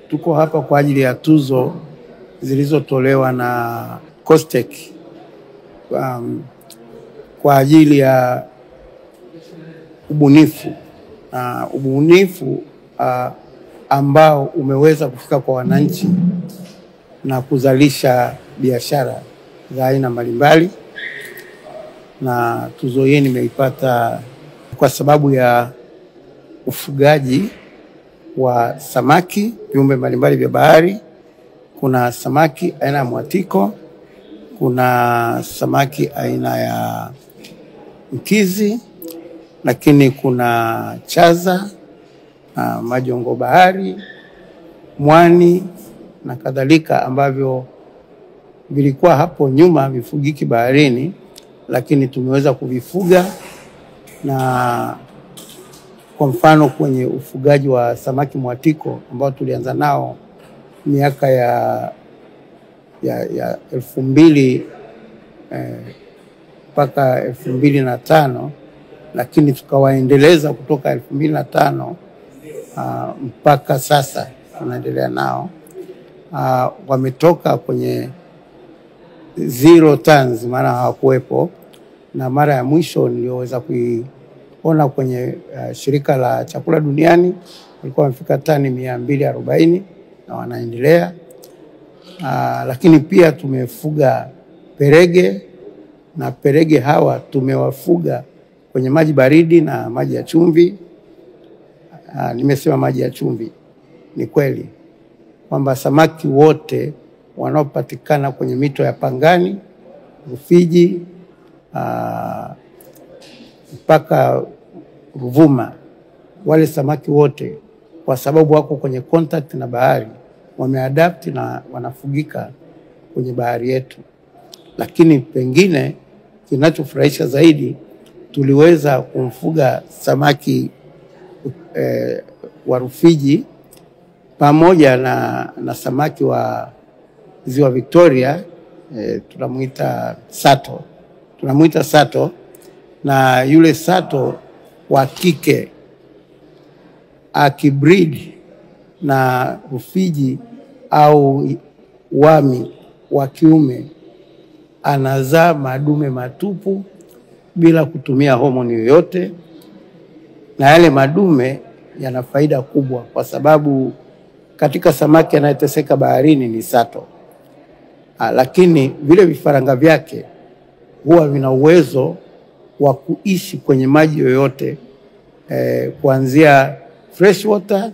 Tuko hapa kwa ajili ya tuzo zilizotolewa na COSTECH kwa ajili ya ubunifu ambao umeweza kufika kwa wananchi na kuzalisha biashara za aina mbalimbali. Na tuzo hii nimeipata kwa sababu ya ufugaji wa samaki, viumbe mbalimbali vya bahari. Kuna samaki aina ya mwatiko, kuna samaki aina ya mkizi, lakini kuna chaza, majongo bahari, mwani na kadhalika, ambavyo vilikuwa hapo nyuma vifugiki baharini, lakini tumeweza kuvifuga. Na kwa mfano kwenye ufugaji wa samaki mwatiko ambao tulianza nao miaka ya 2000 mpaka 2005, lakini tukawaendeleza kutoka 2005 mpaka sasa tunaendelea nao. Wametoka kwenye 0 tons, maana hawakuwepo, na mara ya mwisho nilioweza kuiona kwenye shirika la chakula duniani walikuwa wamefika tani 240 na wanaendelea. Lakini pia tumefuga perege, na perege hawa tumewafuga kwenye maji baridi na maji ya chumvi. Nimesema maji ya chumvi, ni kweli kwamba samaki wote wanaopatikana kwenye mito ya Pangani, Rufiji, mpaka Ruvuma, wale samaki wote kwa sababu wako kwenye contact na bahari wameadapt na wanafugika kwenye bahari yetu. Lakini pengine kinachofurahisha zaidi, tuliweza kumfuga samaki wa Rufiji pamoja na samaki wa Ziwa Victoria, tunamuita sato, na yule sato wa kike akibreed na Rufiji au wami wa kiume anazaa madume matupu bila kutumia homoni yoyote, na yale madume yana faida kubwa kwa sababu katika samaki anayeteseka baharini ni sato. Lakini vile vifaranga vyake huwa vina uwezo wa kuishi kwenye maji yoyote, kuanzia fresh water,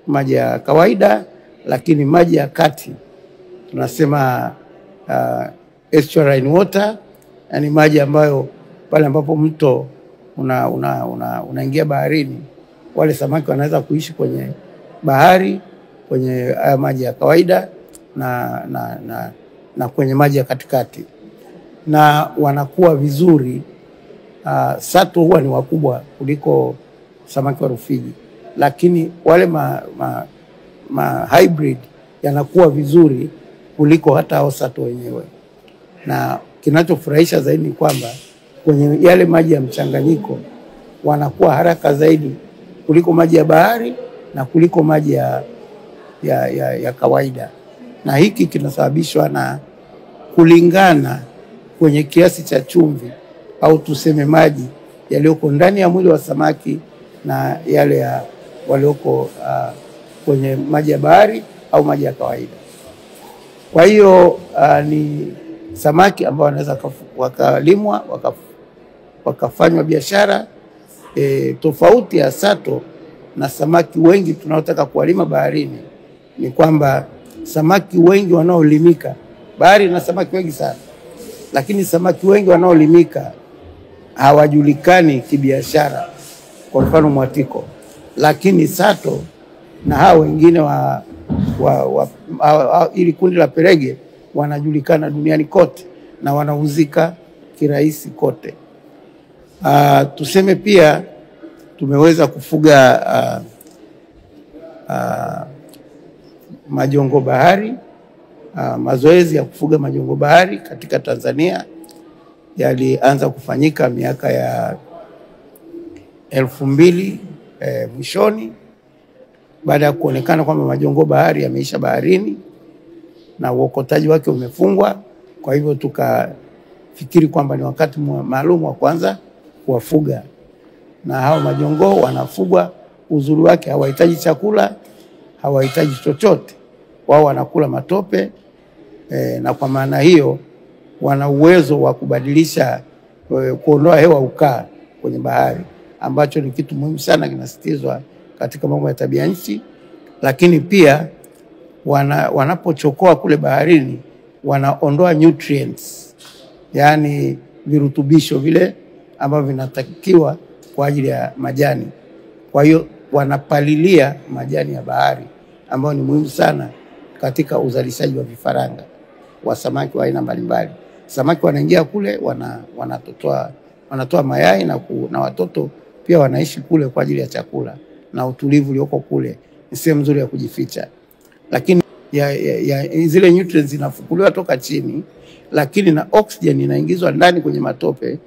maji ya kawaida, lakini maji ya kati tunasema estuarine water, yani maji ambayo pale ambapo mto unaingia baharini, wale samaki wanaweza kuishi kwenye bahari, kwenye maji ya kawaida na kwenye maji ya katikati, na wanakuwa vizuri. Sato huwa ni wakubwa kuliko samaki wa Rufiji, lakini wale hybrid yanakuwa vizuri kuliko hata hao sato wenyewe. Na kinachofurahisha zaidi ni kwamba kwenye yale maji ya mchanganyiko wanakuwa haraka zaidi kuliko maji ya bahari na kuliko maji ya kawaida. Na hiki kinasababishwa na kulingana kwenye kiasi cha chumvi au tuseme maji yaliyoko ndani ya mwili wa samaki na yale walioko kwenye maji ya bahari au maji ya kawaida. Kwa hiyo ni samaki ambao wanaweza wakalimwa wakafanywa biashara. Tofauti ya sato na samaki wengi tunaotaka kuwalima baharini ni kwamba samaki wengi wanaolimika bahari na samaki wengi sana, lakini samaki wengi wanaolimika hawajulikani kibiashara, kwa mfano mwatiko. Lakini sato na hao wengine ili kundi la perege wanajulikana duniani kote na wanauzika kirahisi kote. Tuseme pia tumeweza kufuga majongo bahari. Mazoezi ya kufuga majongo bahari katika Tanzania yalianza kufanyika miaka ya 2000 mwishoni, baada ya kuonekana kwamba majongoo bahari yameisha baharini na uokotaji wake umefungwa. Kwa hivyo tukafikiri kwamba ni wakati maalum wa kwanza kuwafuga, na hao majongoo wanafugwa. Uzuri wake hawahitaji chakula, hawahitaji chochote, wao wanakula matope na kwa maana hiyo wana uwezo wa kubadilisha, kuondoa hewa ukaa kwenye bahari, ambacho ni kitu muhimu sana kinasitizwa katika mambo ya tabia nchi. Lakini pia wanapochokoa kule baharini wanaondoa nutrients, yani virutubisho vile ambavyo vinatakiwa kwa ajili ya majani. Kwa hiyo wanapalilia majani ya bahari ambayo ni muhimu sana katika uzalishaji wa vifaranga wa samaki wa aina mbalimbali. Samaki wanaingia kule, wanatoa mayai na watoto pia wanaishi kule kwa ajili ya chakula na utulivu ulioko kule. Ni sehemu nzuri ya kujificha. Lakini zile nutrients zinafukuliwa toka chini, lakini na oxygen inaingizwa ndani kwenye matope.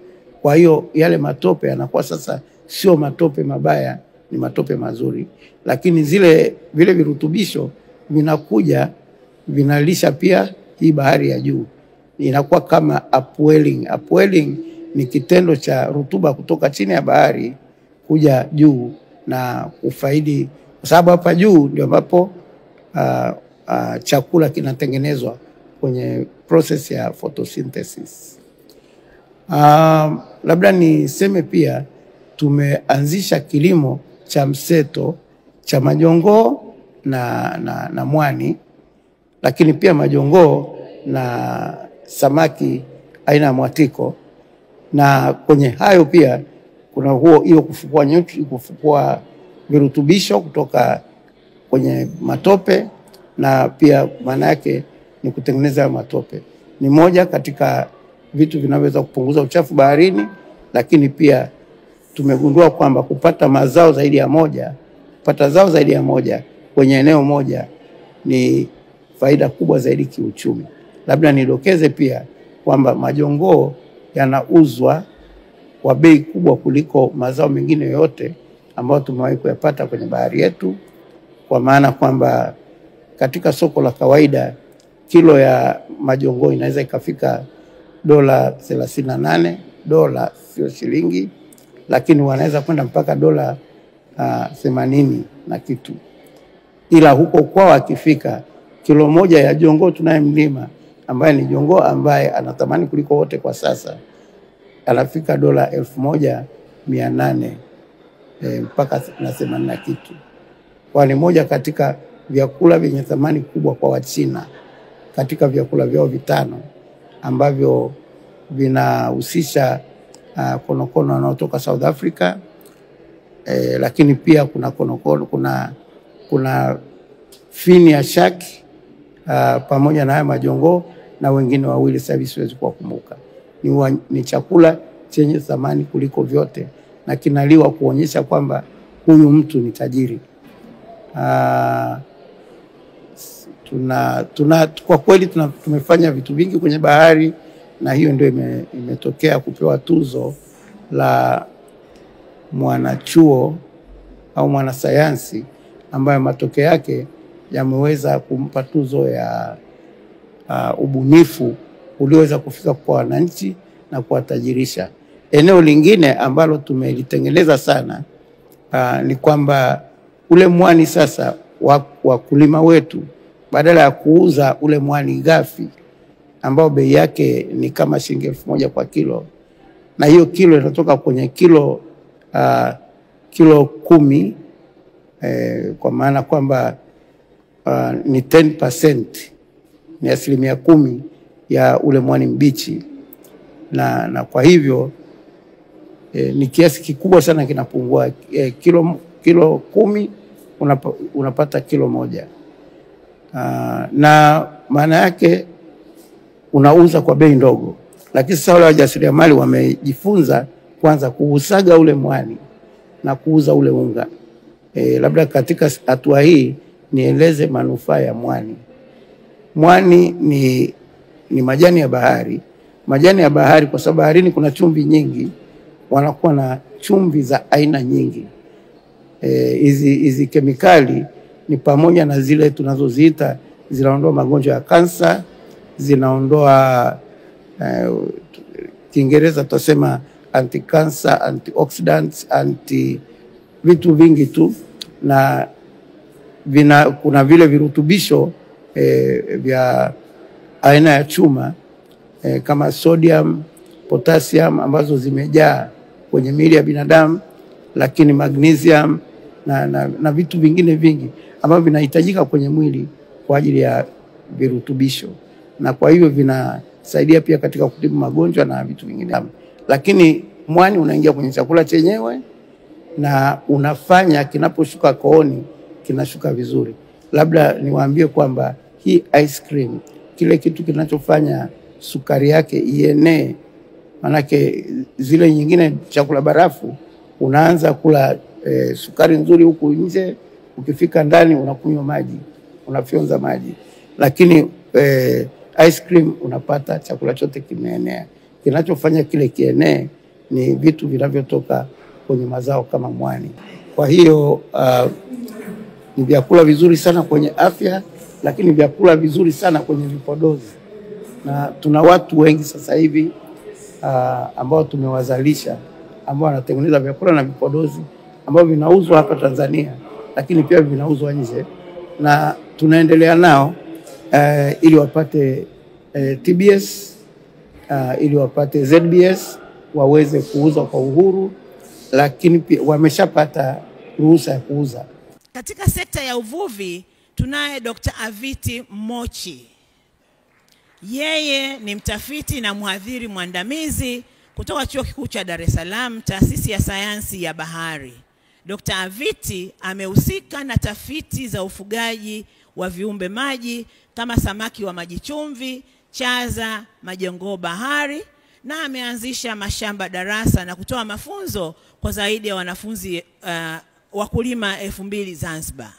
Kwa hiyo yale matope yanakuwa sasa sio matope mabaya, ni matope mazuri. Lakini vile virutubisho vinakuja vinalisha pia hii bahari ya juu. Inakuwa kama upwelling. Upwelling ni kitendo cha rutuba kutoka chini ya bahari kuja juu na kufaidi, kwa sababu hapa juu ndio ambapo chakula kinatengenezwa kwenye process ya photosynthesis. Labda niseme pia tumeanzisha kilimo cha mseto cha majongoo na mwani, lakini pia majongoo na samaki aina ya mwatiko. Na kwenye hayo pia kuna hiyo kufukua virutubisho kutoka kwenye matope, na pia maana yake ni kutengeneza matope. Ni moja katika vitu vinavyoweza kupunguza uchafu baharini, lakini pia tumegundua kwamba kupata zao zaidi ya moja kwenye eneo moja ni faida kubwa zaidi kiuchumi. Labda nidokeze pia kwamba majongoo yanauzwa kwa bei kubwa kuliko mazao mengine yote ambayo tumewahi kuyapata kwenye bahari yetu, kwa maana kwamba katika soko la kawaida kilo ya majongoo inaweza ikafika $38, sio shilingi, lakini wanaweza kwenda mpaka $80 na kitu. Ila huko kwao akifika kilo moja ya jongoo tunayemlima, ambaye ni jongoo ambaye anatamani kuliko wote kwa sasa, anafika $1,800 mpaka na 80 na kitu. Kwa ni moja katika vyakula vyenye thamani kubwa kwa Wachina katika vyakula vyao vitano ambavyo vinahusisha konokono wanaotoka South Africa, lakini pia kuna konokono, kuna fini ya shark pamoja na haya majongoo na wengine wawili sasa siwezi kuwakumbuka. Ni chakula chenye thamani kuliko vyote na kinaliwa kuonyesha kwamba huyu mtu ni tajiri. Kwa kweli tumefanya vitu vingi kwenye bahari, na hiyo ndio imetokea kupewa tuzo la mwanachuo au mwanasayansi ambayo matokeo yake yameweza kumpa tuzo ya ubunifu ulioweza kufika kwa wananchi na kuwatajirisha. Eneo lingine ambalo tumelitengeneza sana ni kwamba ule mwani sasa wakulima wetu, badala ya kuuza ule mwani ghafi ambao bei yake ni kama shilingi 1,000 kwa kilo, na hiyo kilo inatoka kwenye kilo 10, kwa maana kwamba ni 10%, ni 10% ya ule mwani mbichi, na kwa hivyo ni kiasi kikubwa sana kinapungua. Kilo 10 unapata kilo 1, na maana yake unauza kwa bei ndogo. Lakini sasa wale wajasiriamali wamejifunza kwanza kuusaga ule mwani na kuuza ule unga. Labda katika hatua hii nieleze manufaa ya mwani. Mwani ni majani ya bahari. Majani ya bahari, kwa sababu baharini kuna chumvi nyingi, wanakuwa na chumvi za aina nyingi. Hizi kemikali ni pamoja na zile tunazoziita zinaondoa magonjwa ya kansa, zinaondoa Kiingereza tutasema anti-cancer, antioxidants, vitu vingi tu, na kuna vile virutubisho vya aina ya chuma kama sodium, potassium ambazo zimejaa kwenye miili ya binadamu, lakini magnesium na vitu vingine vingi ambavyo vinahitajika kwenye mwili kwa ajili ya virutubisho, na kwa hivyo vinasaidia pia katika kutibu magonjwa na vitu vingine. Lakini mwani unaingia kwenye chakula chenyewe na unafanya kinaposhuka kooni kinashuka vizuri. Labda niwaambie kwamba hii ice cream, kile kitu kinachofanya sukari yake ienee, manake zile nyingine chakula barafu unaanza kula sukari nzuri huku nje, ukifika ndani unakunywa maji, unafyonza maji, lakini ice cream unapata chakula chote kimeenea. Kinachofanya kile kienee ni vitu vinavyotoka kwenye mazao kama mwani. Kwa hiyo ni vyakula vizuri sana kwenye afya, lakini vyakula vizuri sana kwenye vipodozi, na tuna watu wengi sasa hivi ambao tumewazalisha ambao wanatengeneza vyakula na vipodozi ambao vinauzwa hapa Tanzania, lakini pia vinauzwa nje, na tunaendelea nao ili wapate TBS, ili wapate ZBS, waweze kuuza kwa uhuru, lakini pia wameshapata ruhusa ya kuuza. Katika sekta ya uvuvi tunaye Dr. Aviti Mochi. Yeye ni mtafiti na mhadhiri mwandamizi kutoka Chuo Kikuu cha Dar es Salaam, Taasisi ya Sayansi ya Bahari. Dr. Aviti amehusika na tafiti za ufugaji wa viumbe maji kama samaki wa maji chumvi, chaza, majongoo bahari, na ameanzisha mashamba darasa na kutoa mafunzo kwa zaidi ya wanafunzi wakulima 2000 Zanzibar.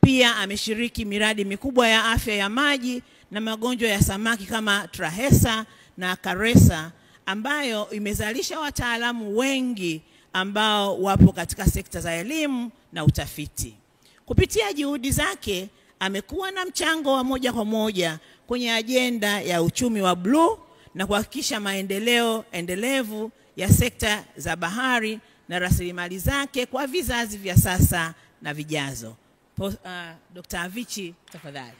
Pia ameshiriki miradi mikubwa ya afya ya maji na magonjwa ya samaki kama Trahesa na Karesa, ambayo imezalisha wataalamu wengi ambao wapo katika sekta za elimu na utafiti. Kupitia juhudi zake amekuwa na mchango wa moja kwa moja kwenye ajenda ya uchumi wa bluu na kuhakikisha maendeleo endelevu ya sekta za bahari na rasilimali zake kwa vizazi vya sasa na vijazo. Dr. Aviti, tafadhali.